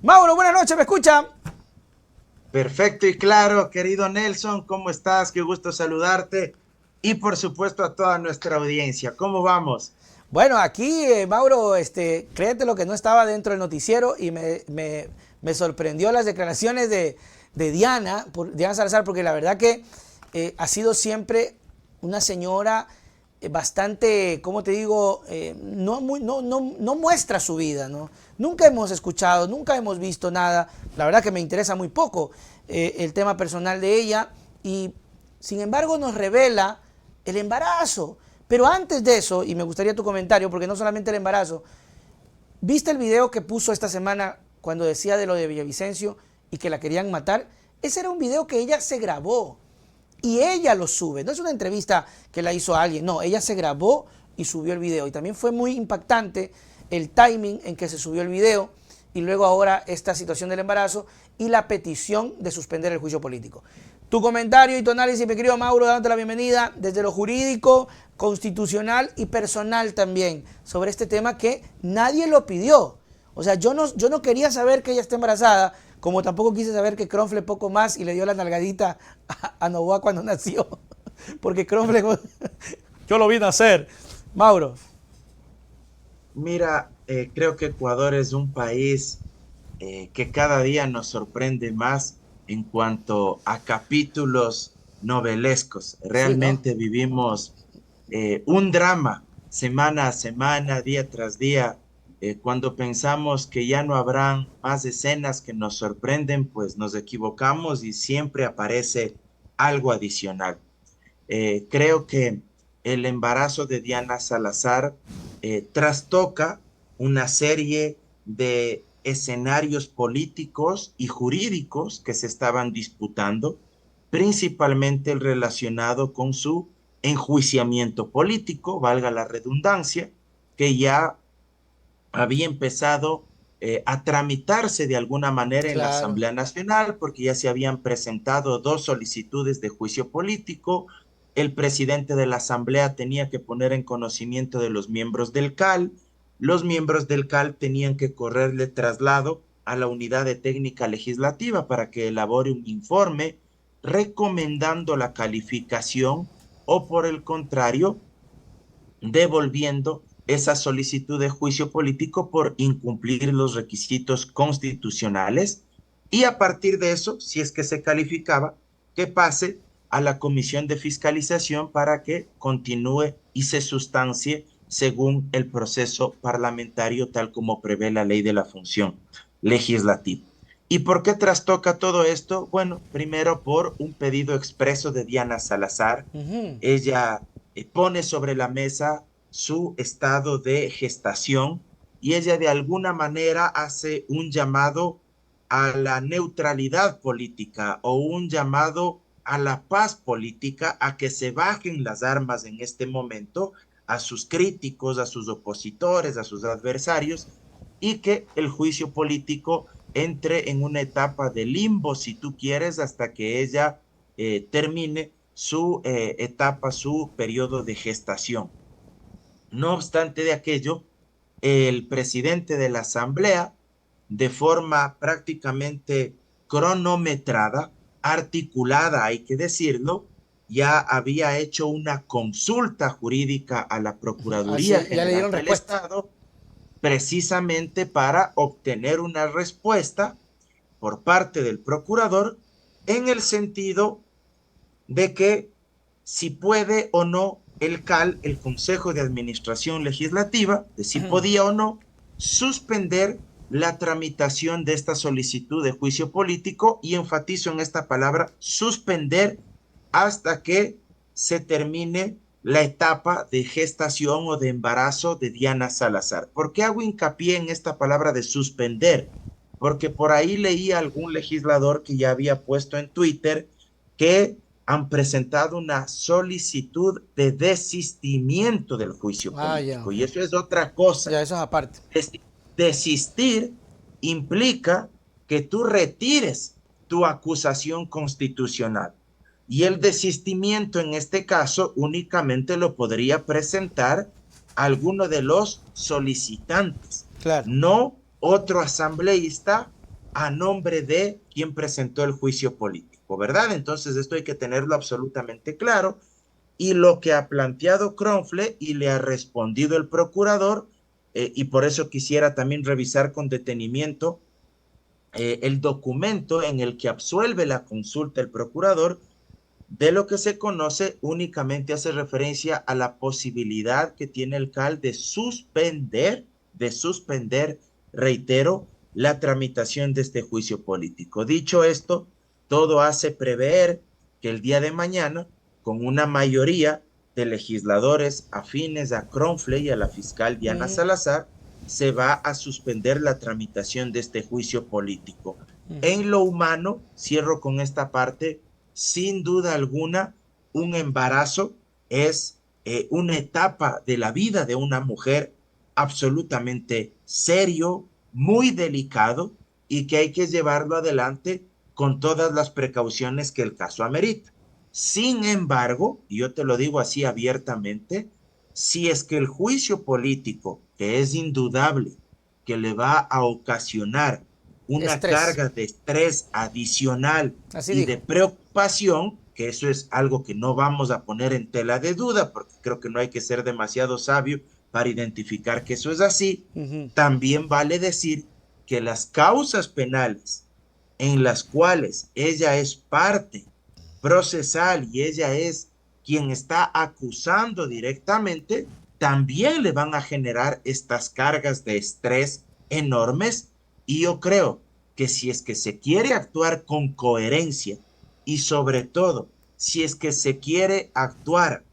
Mauro, buenas noches, ¿me escucha? Perfecto y claro, querido Nelson, ¿cómo estás? Qué gusto saludarte. Y por supuesto a toda nuestra audiencia. ¿Cómo vamos? Bueno, aquí, Mauro, créete lo que no estaba dentro del noticiero y me sorprendió las declaraciones de Diana, Diana Salazar, porque la verdad que ha sido siempre una señora bastante, ¿cómo te digo? No muestra su vida, ¿no? Nunca hemos escuchado, nunca hemos visto nada. La verdad que me interesa muy poco el tema personal de ella y sin embargo nos revela el embarazo. Pero antes de eso, y me gustaría tu comentario, porque no solamente el embarazo, ¿viste el video que puso esta semana cuando decía de lo de Villavicencio y que la querían matar? Ese era un video que ella se grabó y ella lo sube. No es una entrevista que la hizo alguien, no, ella se grabó y subió el video. Y también fue muy impactante el timing en que se subió el video y luego ahora esta situación del embarazo y la petición de suspender el juicio político. Tu comentario y tu análisis, mi querido Mauro, dándote la bienvenida desde lo jurídico, constitucional y personal también sobre este tema que nadie lo pidió. O sea, yo no quería saber que ella está embarazada, como tampoco quise saber que Kronfle poco más y le dio la nalgadita a Novoa cuando nació. Porque Kronfle, yo lo vi nacer. Mauro. Mira, creo que Ecuador es un país que cada día nos sorprende más en cuanto a capítulos novelescos. Sí, ¿no? Realmente vivimos un drama semana a semana, día tras día. Cuando pensamos que ya no habrán más escenas que nos sorprenden, pues nos equivocamos y siempre aparece algo adicional. Creo que el embarazo de Diana Salazar trastoca una serie de escenarios políticos y jurídicos que se estaban disputando, principalmente el relacionado con su enjuiciamiento político, valga la redundancia, que ya había empezado a tramitarse de alguna manera en la Claro. Asamblea Nacional, porque ya se habían presentado dos solicitudes de juicio político. El presidente de la Asamblea tenía que poner en conocimiento de los miembros del CAL. Los miembros del CAL tenían que correrle traslado a la unidad de técnica legislativa para que elabore un informe recomendando la calificación o por el contrario, devolviendo esa solicitud de juicio político por incumplir los requisitos constitucionales y a partir de eso, si es que se calificaba, que pase a la Comisión de Fiscalización para que continúe y se sustancie según el proceso parlamentario tal como prevé la ley de la función legislativa. ¿Y por qué trastoca todo esto? Bueno, primero por un pedido expreso de Diana Salazar. Ujú. Ella pone sobre la mesa su estado de gestación y ella de alguna manera hace un llamado a la neutralidad política o un llamado a la paz política, a que se bajen las armas en este momento a sus críticos, a sus opositores, a sus adversarios y que el juicio político entre en una etapa de limbo, si tú quieres, hasta que ella termine su etapa, su periodo de gestación. No obstante de aquello, el presidente de la Asamblea, de forma prácticamente cronometrada, articulada, hay que decirlo, ya había hecho una consulta jurídica a la Procuraduría Así, ya le General dieron del respuesta. Estado precisamente para obtener una respuesta por parte del procurador en el sentido de que si puede o no el CAL, el Consejo de Administración Legislativa, de si podía o no suspender la tramitación de esta solicitud de juicio político y enfatizo en esta palabra suspender hasta que se termine la etapa de gestación o de embarazo de Diana Salazar. ¿Por qué hago hincapié en esta palabra de suspender? Porque por ahí leí a algún legislador que ya había puesto en Twitter que han presentado una solicitud de desistimiento del juicio Ah, ya. político. Y eso es otra cosa. Ya, eso es aparte. Desistir implica que tú retires tu acusación constitucional. Y el desistimiento en este caso únicamente lo podría presentar alguno de los solicitantes, Claro. no otro asambleísta a nombre de quien presentó el juicio político, ¿verdad? Entonces esto hay que tenerlo absolutamente claro. Y lo que ha planteado Kronfle y le ha respondido el procurador, y por eso quisiera también revisar con detenimiento el documento en el que absuelve la consulta el procurador, de lo que se conoce únicamente hace referencia a la posibilidad que tiene el CAL de suspender, reitero, la tramitación de este juicio político. Dicho esto, todo hace prever que el día de mañana, con una mayoría de legisladores afines a Kronfle y a la fiscal Diana Salazar, se va a suspender la tramitación de este juicio político. En lo humano, cierro con esta parte, sin duda alguna, un embarazo es una etapa de la vida de una mujer absolutamente serio, muy delicado y que hay que llevarlo adelante con todas las precauciones que el caso amerita. Sin embargo, y yo te lo digo así abiertamente, si es que el juicio político, que es indudable que le va a ocasionar una Estrés. carga de estrés adicional Así y de dijo. preocupación, que eso es algo que no vamos a poner en tela de duda, porque creo que no hay que ser demasiado sabio para identificar que eso es así, Ujú. también vale decir que las causas penales en las cuales ella es parte procesal y ella es quien está acusando directamente, también le van a generar estas cargas de estrés enormes. Y yo creo que si es que se quiere actuar con coherencia y sobre todo si es que se quiere actuar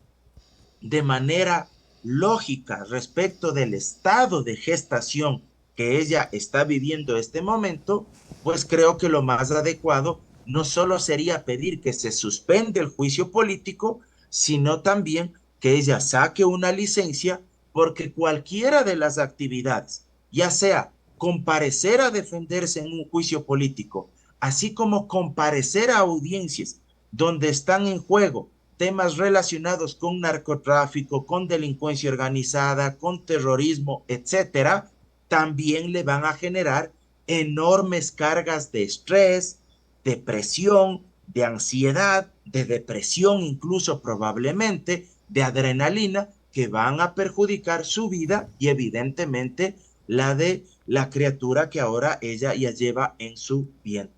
de manera lógica respecto del estado de gestación que ella está viviendo este momento, pues creo que lo más adecuado no solo sería pedir que se suspende el juicio político, sino también que ella saque una licencia porque cualquiera de las actividades, ya sea comparecer a defenderse en un juicio político, así como comparecer a audiencias donde están en juego temas relacionados con narcotráfico, con delincuencia organizada, con terrorismo, etcétera, también le van a generar enormes cargas de estrés, de presión, de ansiedad, de depresión incluso probablemente, de adrenalina, que van a perjudicar su vida y evidentemente la de la criatura que ahora ella ya lleva en su vientre.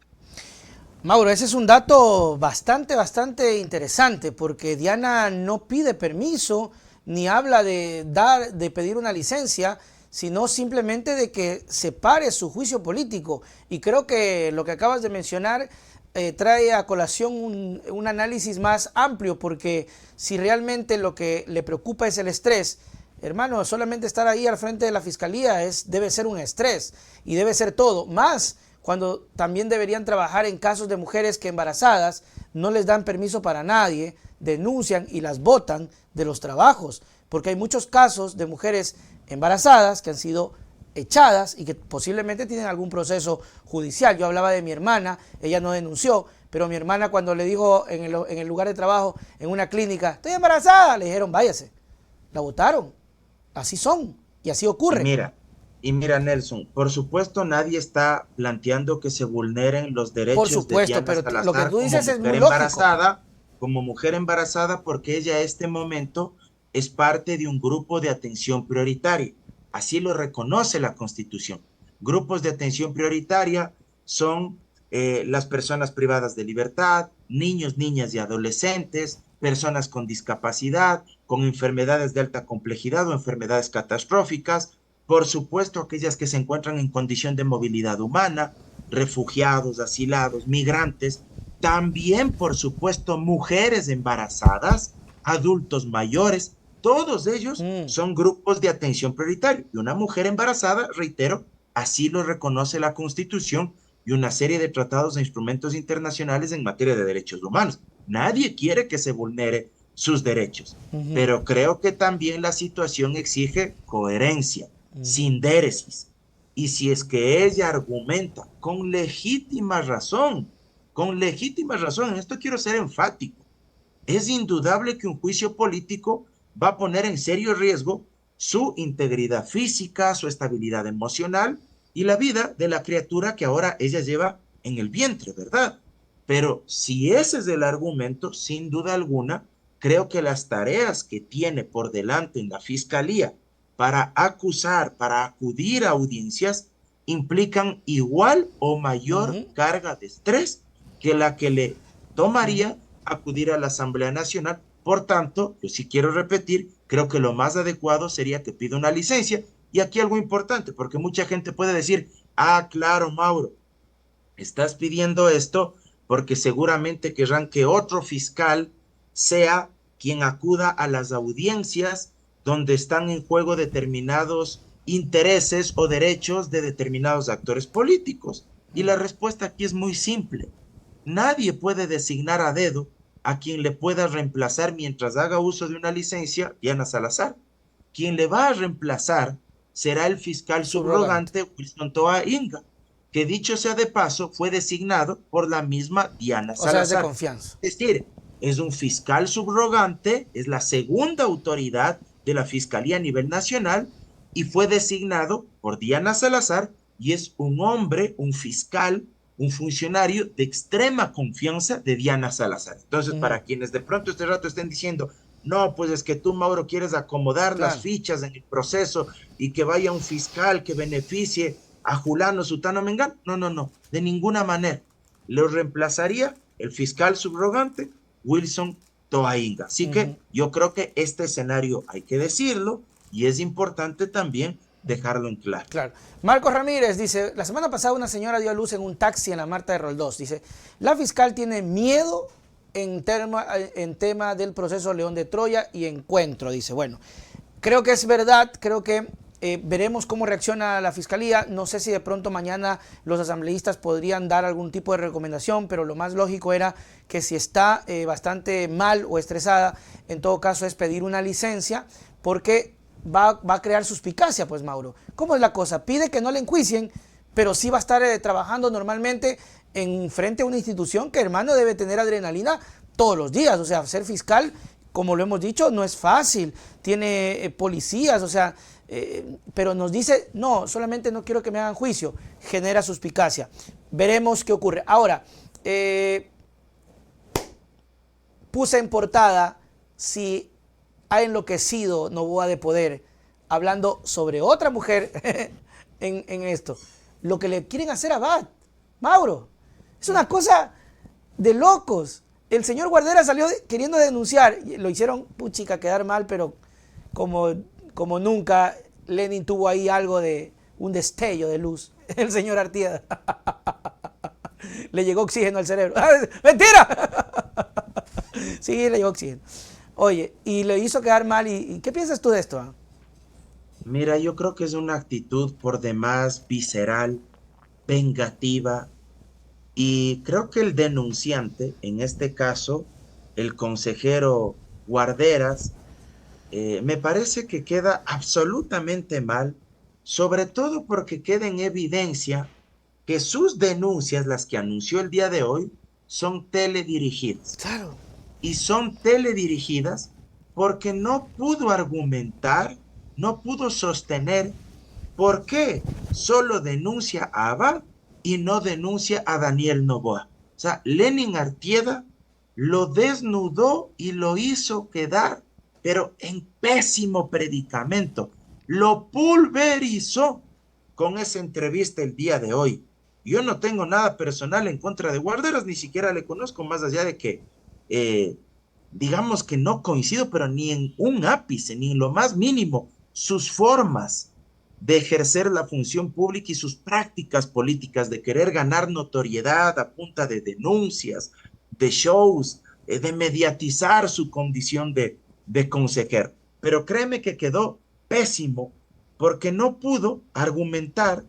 Mauro, ese es un dato bastante interesante porque Diana no pide permiso ni habla de pedir una licencia, sino simplemente de que se pare su juicio político. Y creo que lo que acabas de mencionar trae a colación un análisis más amplio, porque si realmente lo que le preocupa es el estrés, hermano, solamente estar ahí al frente de la fiscalía debe ser un estrés y debe ser todo, más cuando también deberían trabajar en casos de mujeres que embarazadas no les dan permiso para nadie, denuncian y las botan de los trabajos, porque hay muchos casos de mujeres embarazadas que han sido echadas y que posiblemente tienen algún proceso judicial. Yo hablaba de mi hermana, ella no denunció, pero mi hermana cuando le dijo en el lugar de trabajo, en una clínica, estoy embarazada, le dijeron váyase, la botaron. Así son y así Y ocurre. mira, y mira, Nelson, por supuesto nadie está planteando que se vulneren los Por derechos de supuesto, Diana pero lo que Salazar tú como dices es mujer muy lógico. embarazada, porque ella a este momento es parte de un grupo de atención prioritaria. Así lo reconoce la Constitución. Grupos de atención prioritaria son las personas privadas de libertad, niños, niñas y adolescentes, personas con discapacidad, con enfermedades de alta complejidad o enfermedades catastróficas, por supuesto aquellas que se encuentran en condición de movilidad humana, refugiados, asilados, migrantes, también por supuesto mujeres embarazadas, adultos mayores, todos ellos Mm. son grupos de atención prioritaria. Y una mujer embarazada, reitero, así lo reconoce la Constitución y una serie de tratados e instrumentos internacionales en materia de derechos humanos. Nadie quiere que se vulnere sus derechos, Ujú. pero creo que también la situación exige coherencia, sindéresis. Y si es que ella argumenta con legítima razón, en esto quiero ser enfático, es indudable que un juicio político va a poner en serio riesgo su integridad física, su estabilidad emocional y la vida de la criatura que ahora ella lleva en el vientre, ¿verdad? Pero si ese es el argumento, sin duda alguna, creo que las tareas que tiene por delante en la fiscalía para acusar, para acudir a audiencias, implican igual o mayor Ujú, carga de estrés que la que le ujú. tomaría acudir a la Asamblea Nacional. Por tanto, yo sí quiero repetir, creo que lo más adecuado sería que pida una licencia. Y aquí algo importante, porque mucha gente puede decir, ah, claro, Mauro, estás pidiendo esto porque seguramente querrán que otro fiscal sea quien acuda a las audiencias donde están en juego determinados intereses o derechos de determinados actores políticos. Y la respuesta aquí es muy simple. Nadie puede designar a dedo a quien le pueda reemplazar mientras haga uso de una licencia, Diana Salazar. Quien le va a reemplazar será el fiscal Subrogante. subrogante Wilson Toa Inga, que dicho sea de paso, fue designado por la misma Diana O sea, es de Salazar. confianza. Es decir, es un fiscal subrogante, es la segunda autoridad de la Fiscalía a nivel nacional y fue designado por Diana Salazar y es un hombre, un fiscal, un funcionario de extrema confianza de Diana Salazar. Entonces, Ujú, para quienes de pronto este rato estén diciendo, no, pues es que tú, Mauro, quieres acomodar las claro. fichas en el proceso y que vaya un fiscal que beneficie a Julano, Sutano, Mengán. No, no, no, de ninguna manera. Lo reemplazaría el fiscal subrogante Wilson Toainga. Así que Ujú. yo creo que este escenario hay que decirlo y es importante también dejarlo en claro. Claro. Marcos Ramírez dice, la semana pasada una señora dio a luz en un taxi en la Marta de Roldós. Dice, la fiscal tiene miedo en tema del proceso León de Troya y encuentro. Dice, bueno, creo que es verdad, creo que veremos cómo reacciona la fiscalía. No sé si de pronto mañana los asambleístas podrían dar algún tipo de recomendación, pero lo más lógico era que si está bastante mal o estresada, en todo caso es pedir una licencia, porque va a crear suspicacia, pues Mauro. ¿Cómo es la cosa? Pide que no le enjuicien, pero sí va a estar trabajando normalmente en frente a una institución que, hermano, debe tener adrenalina todos los días. O sea, ser fiscal, como lo hemos dicho, no es fácil. Tiene policías, o sea, pero nos dice, no, solamente no quiero que me hagan juicio. Genera suspicacia. Veremos qué ocurre. Ahora, puse en portada si ha enloquecido Noboa de Poder hablando sobre otra mujer en esto. Lo que le quieren hacer a Bat, Mauro, es una cosa de locos. El señor Guardera salió queriendo denunciar, lo hicieron, puchica, quedar mal, pero como, como nunca, Lenin tuvo ahí algo de un destello de luz. El señor Artieda. Le llegó oxígeno al cerebro. ¡Mentira! Sí, le llegó oxígeno. Oye, y le hizo quedar mal. ¿Y qué piensas tú de esto? ¿Ah? Mira, yo creo que es una actitud por demás visceral, vengativa, y creo que el denunciante, en este caso, el consejero Guarderas, me parece que queda absolutamente mal, sobre todo porque queda en evidencia que sus denuncias, las que anunció el día de hoy, son teledirigidas. Claro. Y son teledirigidas porque no pudo argumentar, no pudo sostener por qué solo denuncia a Abad y no denuncia a Daniel Noboa. O sea, Lenin Artieda lo desnudó y lo hizo quedar, pero en pésimo predicamento. Lo pulverizó con esa entrevista el día de hoy. Yo no tengo nada personal en contra de Guarderas, ni siquiera le conozco, más allá de que, eh, digamos que no coincido, pero ni en un ápice, ni en lo más mínimo, sus formas de ejercer la función pública y sus prácticas políticas de querer ganar notoriedad a punta de denuncias, de shows, de mediatizar su condición de consejero. Pero créeme que quedó pésimo porque no pudo argumentar,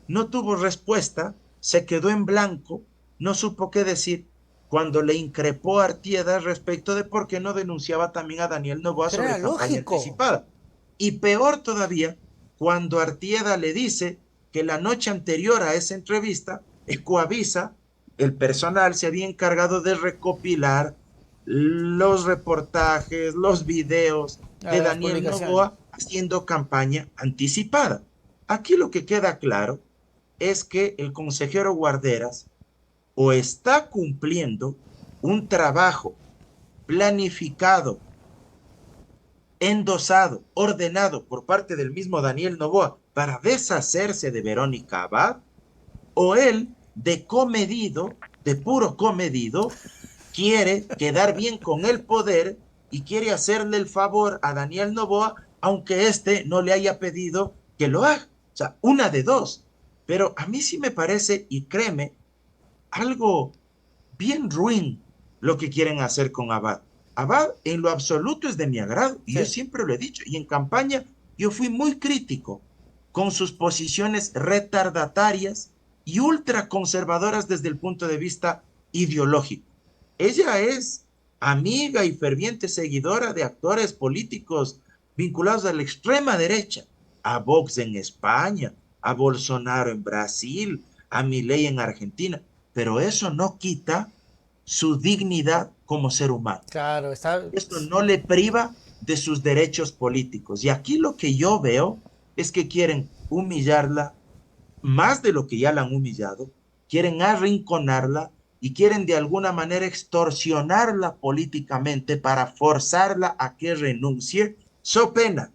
no tuvo respuesta, se quedó en blanco, no supo qué decir cuando le increpó a Artieda respecto de por qué no denunciaba también a Daniel Noboa Pero era sobre campaña lógico. anticipada. Y peor todavía, cuando Artieda le dice que la noche anterior a esa entrevista, Ecoavisa, el personal se había encargado de recopilar los reportajes, los videos de Las Daniel publicaciones. Noboa haciendo campaña anticipada. Aquí lo que queda claro es que el consejero Guarderas o está cumpliendo un trabajo planificado, endosado, ordenado por parte del mismo Daniel Noboa para deshacerse de Verónica Abad, o él, de comedido, de puro comedido, quiere quedar bien con el poder y quiere hacerle el favor a Daniel Noboa, aunque éste no le haya pedido que lo haga. O sea, una de dos. Pero a mí sí me parece, y créeme, algo bien ruin lo que quieren hacer con Abad. Abad en lo absoluto es de mi agrado, y yo Sí. siempre lo he dicho, y en campaña yo fui muy crítico con sus posiciones retardatarias y ultraconservadoras desde el punto de vista ideológico. Ella es amiga y ferviente seguidora de actores políticos vinculados a la extrema derecha, a Vox en España, a Bolsonaro en Brasil, a Milei en Argentina, pero eso no quita su dignidad como ser humano. Claro, está... Esto no le priva de sus derechos políticos. Y aquí lo que yo veo es que quieren humillarla más de lo que ya la han humillado, quieren arrinconarla y quieren de alguna manera extorsionarla políticamente para forzarla a que renuncie, so pena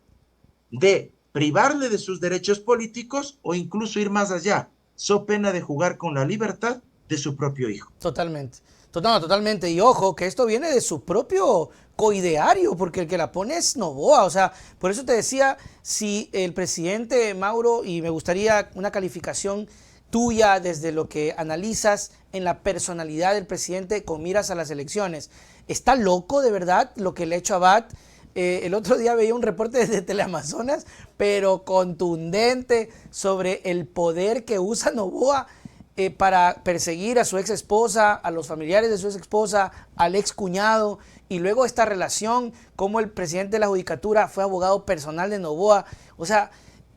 de privarle de sus derechos políticos o incluso ir más allá, so pena de jugar con la libertad de su propio hijo. Totalmente. No, totalmente. Y ojo, que esto viene de su propio coideario, porque el que la pone es Noboa. O sea, por eso te decía, si el presidente Mauro, y me gustaría una calificación tuya desde lo que analizas en la personalidad del presidente con miras a las elecciones. ¿Está loco de verdad lo que le ha hecho a Abad? El otro día veía un reporte desde Teleamazonas, pero contundente sobre el poder que usa Noboa para perseguir a su ex esposa, a los familiares de su ex esposa, al ex cuñado, y luego esta relación, como el presidente de la Judicatura fue abogado personal de Noboa. O sea,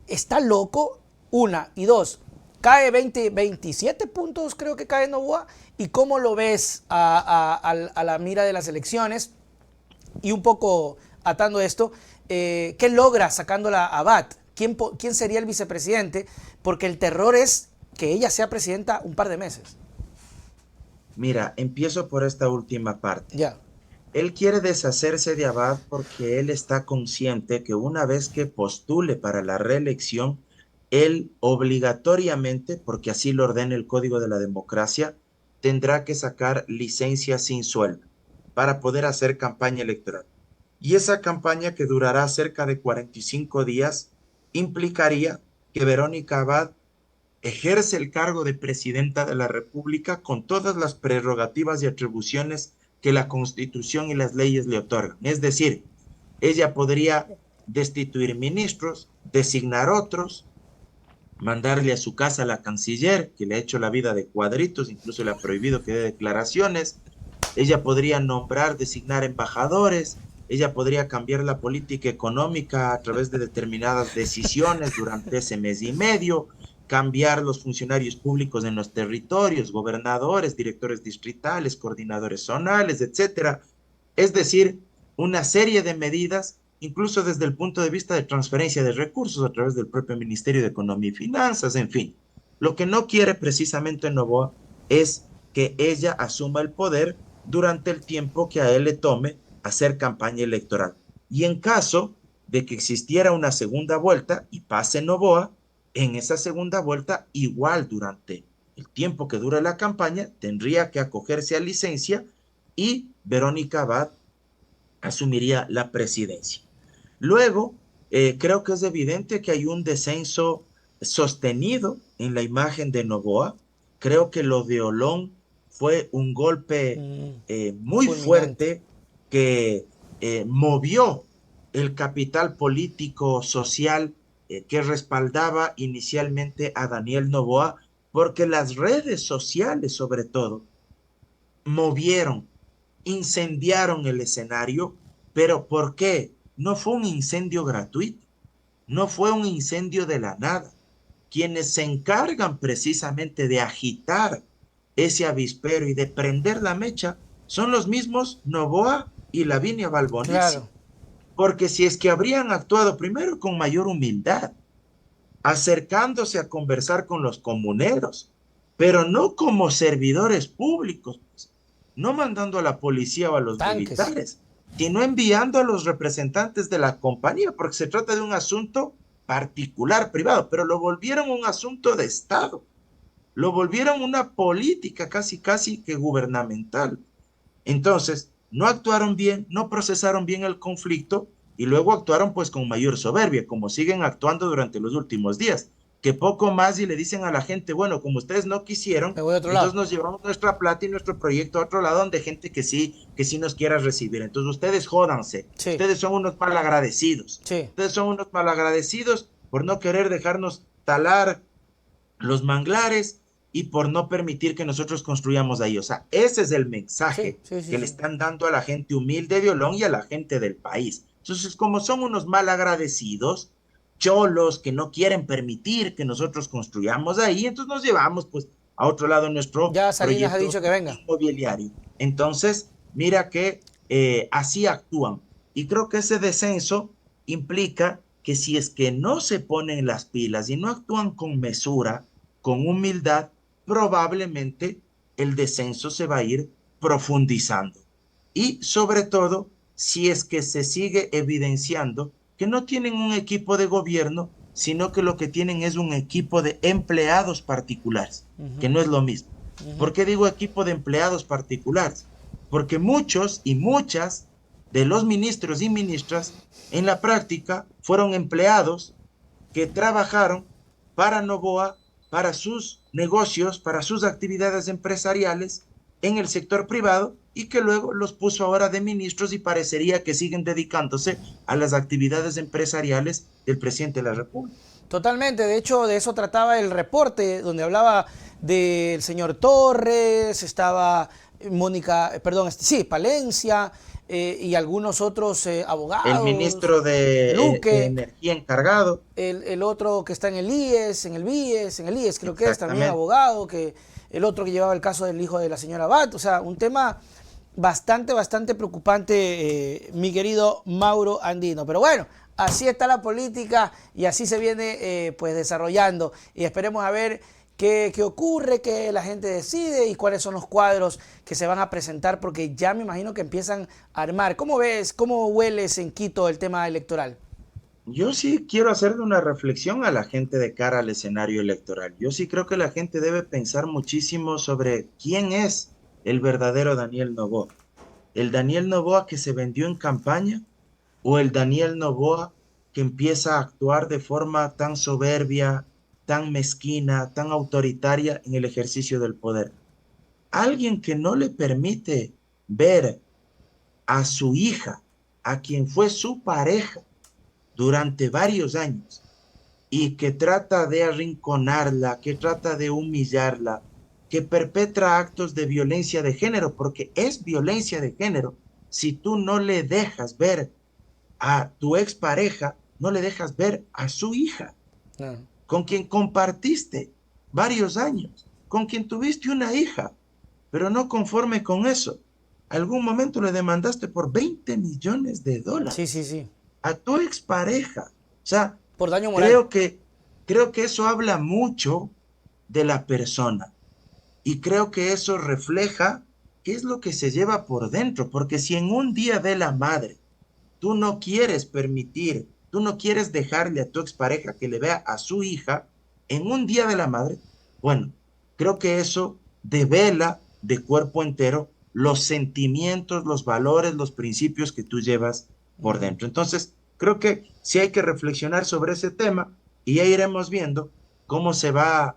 está loco, una, y dos, cae 27 puntos, creo que cae Noboa, y cómo lo ves a la mira de las elecciones, y un poco atando esto, ¿qué logra sacándola a Abad? ¿Quién sería el vicepresidente? Porque el terror es que ella sea presidenta un par de meses. Mira, empiezo por esta última parte. Ya. Él quiere deshacerse de Abad porque él está consciente que una vez que postule para la reelección, él obligatoriamente, porque así lo ordena el Código de la Democracia, tendrá que sacar licencia sin sueldo para poder hacer campaña electoral. Y esa campaña, que durará cerca de 45 días, implicaría que Verónica Abad ejerce el cargo de presidenta de la República con todas las prerrogativas y atribuciones que la Constitución y las leyes le otorgan. Es decir, ella podría destituir ministros, designar otros, mandarle a su casa a la canciller, que le ha hecho la vida de cuadritos, incluso le ha prohibido que dé declaraciones. Ella podría nombrar, designar embajadores. Ella podría cambiar la política económica a través de determinadas decisiones durante ese mes y medio, cambiar los funcionarios públicos en los territorios, gobernadores, directores distritales, coordinadores zonales, etcétera. Es decir, una serie de medidas, incluso desde el punto de vista de transferencia de recursos a través del propio Ministerio de Economía y Finanzas, en fin. Lo que no quiere precisamente Noboa es que ella asuma el poder durante el tiempo que a él le tome hacer campaña electoral. Y en caso de que existiera una segunda vuelta y pase Noboa, en esa segunda vuelta, igual durante el tiempo que dure la campaña, tendría que acogerse a licencia y Verónica Abad asumiría la presidencia. Luego, creo que es evidente que hay un descenso sostenido en la imagen de Noboa. Creo que lo de Olón fue un golpe muy Fulminante. fuerte que movió el capital político social que respaldaba inicialmente a Daniel Noboa, porque las redes sociales, sobre todo, movieron, incendiaron el escenario. ¿Pero por qué? No fue un incendio gratuito, no fue un incendio de la nada. Quienes se encargan precisamente de agitar ese avispero y de prender la mecha son los mismos Noboa y Lavinia Balbonesi. Claro. Porque si es que habrían actuado primero con mayor humildad, acercándose a conversar con los comuneros, pero no como servidores públicos, pues, no mandando a la policía o a los Tanques. militares, sino enviando a los representantes de la compañía, porque se trata de un asunto particular, privado, pero lo volvieron un asunto de Estado, lo volvieron una política casi, casi que gubernamental. Entonces, no actuaron bien, no procesaron bien el conflicto y luego actuaron pues con mayor soberbia, como siguen actuando durante los últimos días, que poco más y le dicen a la gente, bueno, como ustedes no quisieron, Me voy a otro entonces lado. nos llevamos nuestra plata y nuestro proyecto a otro lado donde gente que sí nos quiera recibir. Entonces ustedes jódanse, Sí, ustedes son unos malagradecidos, sí. ustedes son unos malagradecidos por no querer dejarnos talar los manglares y por no permitir que nosotros construyamos ahí. O sea, ese es el Sí, mensaje sí, sí, que le sí. están dando a la gente humilde de Olón y a la gente del país. Entonces, como son unos malagradecidos, cholos que no quieren permitir que nosotros construyamos ahí, entonces nos llevamos pues a otro lado nuestro Ya Salinas ha proyecto dicho que venga. inmobiliario. Entonces, mira que así actúan. Y creo que ese descenso implica que si es que no se ponen las pilas y no actúan con mesura, con humildad, probablemente el descenso se va a ir profundizando. Y sobre todo, si es que se sigue evidenciando que no tienen un equipo de gobierno, sino que lo que tienen es un equipo de empleados particulares, que no es lo mismo. ¿Por qué digo equipo de empleados particulares? Porque muchos y muchas de los ministros y ministras en la práctica fueron empleados que trabajaron para Novoa, para sus negocios, para sus actividades empresariales en el sector privado y que luego los puso ahora de ministros y parecería que siguen dedicándose a las actividades empresariales del presidente de la República. Totalmente, de hecho de eso trataba el reporte, donde hablaba del señor Torres, estaba Mónica, perdón, sí, Palencia y algunos otros El abogados, ministro de Luque, Energía encargado, el otro que está en el IES, en el BIES, en el IES creo que es también exactamente. abogado, que el otro que llevaba el caso del hijo de la señora Bat, o sea, un tema bastante, bastante preocupante, mi querido Mauro Andino. Pero bueno, así está la política y así se viene pues desarrollando. Y esperemos a ver qué ocurre, qué la gente decide y cuáles son los cuadros que se van a presentar, porque ya me imagino que empiezan a armar. ¿Cómo ves, cómo hueles en Quito el tema electoral? Yo sí quiero hacerle una reflexión a la gente de cara al escenario electoral. Yo sí creo que la gente debe pensar muchísimo sobre quién es el verdadero Daniel Noboa. ¿El Daniel Noboa que se vendió en campaña o el Daniel Noboa que empieza a actuar de forma tan soberbia, tan mezquina, tan autoritaria en el ejercicio del poder? Alguien que no le permite ver a su hija, a quien fue su pareja durante varios años, y que trata de arrinconarla, que trata de humillarla, que perpetra actos de violencia de género, porque es violencia de género. Si tú no le dejas ver a tu expareja, no le dejas ver a su hija, No. con quien compartiste varios años, con quien tuviste una hija, pero no conforme con eso. Algún momento le demandaste por 20 millones de Sí, sí, dólares sí. a tu expareja. O sea, Por daño moral. creo que, creo que eso habla mucho de la persona y creo que eso refleja qué es lo que se lleva por dentro, porque si en un día de la madre tú no quieres permitir, tú no quieres dejarle a tu expareja que le vea a su hija en un día de la madre, bueno, creo que eso devela de cuerpo entero los sentimientos, los valores, los principios que tú llevas por dentro. Entonces, creo que sí hay que reflexionar sobre ese tema y ya iremos viendo cómo se va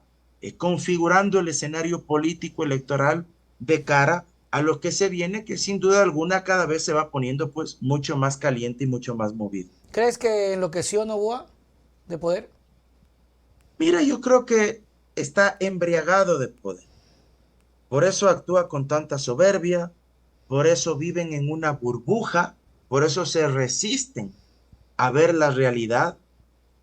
configurando el escenario político electoral de cara a lo que se viene, que sin duda alguna cada vez se va poniendo pues mucho más caliente y mucho más movido. ¿Crees que enloqueció Novoa de poder? Mira, yo creo que está embriagado de poder, por eso actúa con tanta soberbia, por eso viven en una burbuja, por eso se resisten a ver la realidad.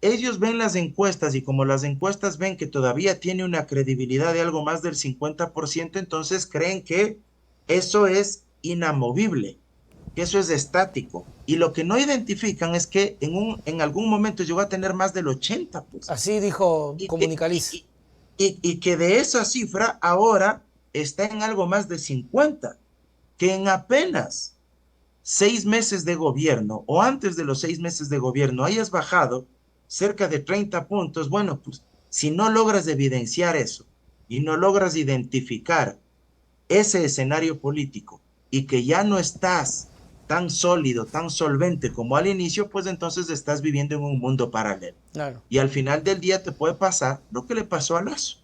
Ellos ven las encuestas y como las encuestas ven que todavía tiene una credibilidad de algo más del 50%, entonces creen que eso es inamovible. que eso es estático. Y lo que no identifican es que en algún momento llegó a tener más del 80, pues. Así dijo Y que, Comunicaliz. y que de esa cifra ahora está en algo más de 50, que en apenas 6 meses de gobierno o antes de los 6 meses de gobierno hayas bajado cerca de 30 puntos, bueno, pues si no logras evidenciar eso y no logras identificar ese escenario político y que ya no estás tan sólido, tan solvente como al inicio, pues entonces estás viviendo en un mundo paralelo. Claro. Y al final del día te puede pasar lo que le pasó a Lazo.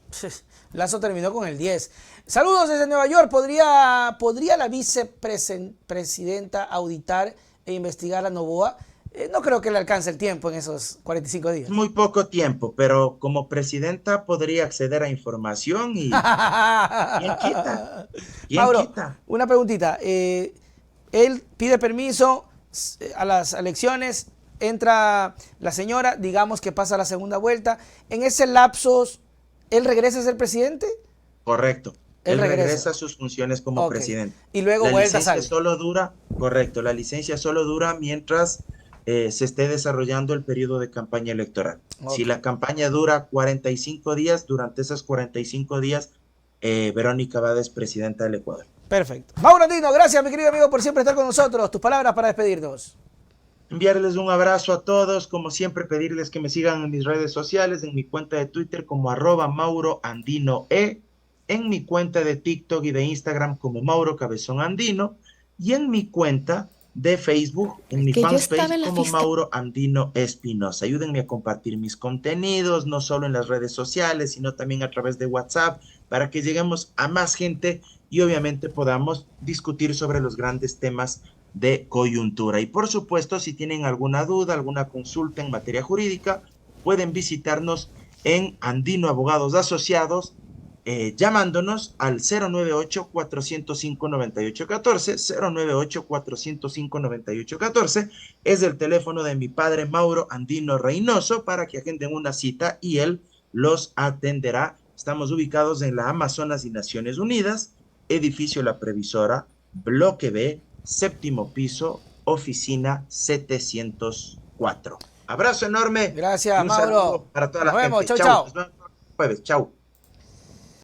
Lazo terminó con el 10. Saludos desde Nueva York. ¿Podría la vicepresidenta auditar e investigar a Noboa? No creo que le alcance el tiempo en esos 45 días. Muy poco tiempo, pero como presidenta podría acceder a información y ¿quién quita? ¿Quién Mauro, quita? una preguntita. Él pide permiso a las elecciones, entra la señora, digamos que pasa la segunda vuelta. En ese lapsus, ¿él regresa a ser presidente? Correcto. Él Él regresa. regresa a sus funciones como Ok. presidente. Y luego La vuelta licencia sale. solo dura, correcto, la licencia solo dura mientras se esté desarrollando el periodo de campaña electoral. Si Ok. la campaña dura 45 días, durante esos 45 días, Verónica Abad es presidenta del Ecuador. Perfecto. Mauro Andino, gracias mi querido amigo por siempre estar con nosotros. Tus palabras para despedirnos. Enviarles un abrazo a todos, como siempre pedirles que me sigan en mis redes sociales, en mi cuenta de Twitter como @MauroAndinoE, en mi cuenta de TikTok y de Instagram como Mauro Cabezón Andino, y en mi cuenta de Facebook, en mi Que yo fanpage estaba en la como fiesta. Mauro Andino Espinosa. Ayúdenme a compartir mis contenidos, no solo en las redes sociales, sino también a través de WhatsApp, para que lleguemos a más gente y obviamente podamos discutir sobre los grandes temas de coyuntura. Y por supuesto, si tienen alguna duda, alguna consulta en materia jurídica, pueden visitarnos en Andino Abogados Asociados, llamándonos al 098-405-9814, 098-405-9814, es el teléfono de mi padre Mauro Andino Reynoso para que agenden una cita y él los atenderá. Estamos ubicados en la Amazonas y Naciones Unidas, edificio La Previsora, bloque B, séptimo piso, oficina 704. Abrazo enorme y Gracias, un Mauro. saludo para toda Nos la vemos. gente. Chau, Chau, chau. nos vemos el jueves. Chau.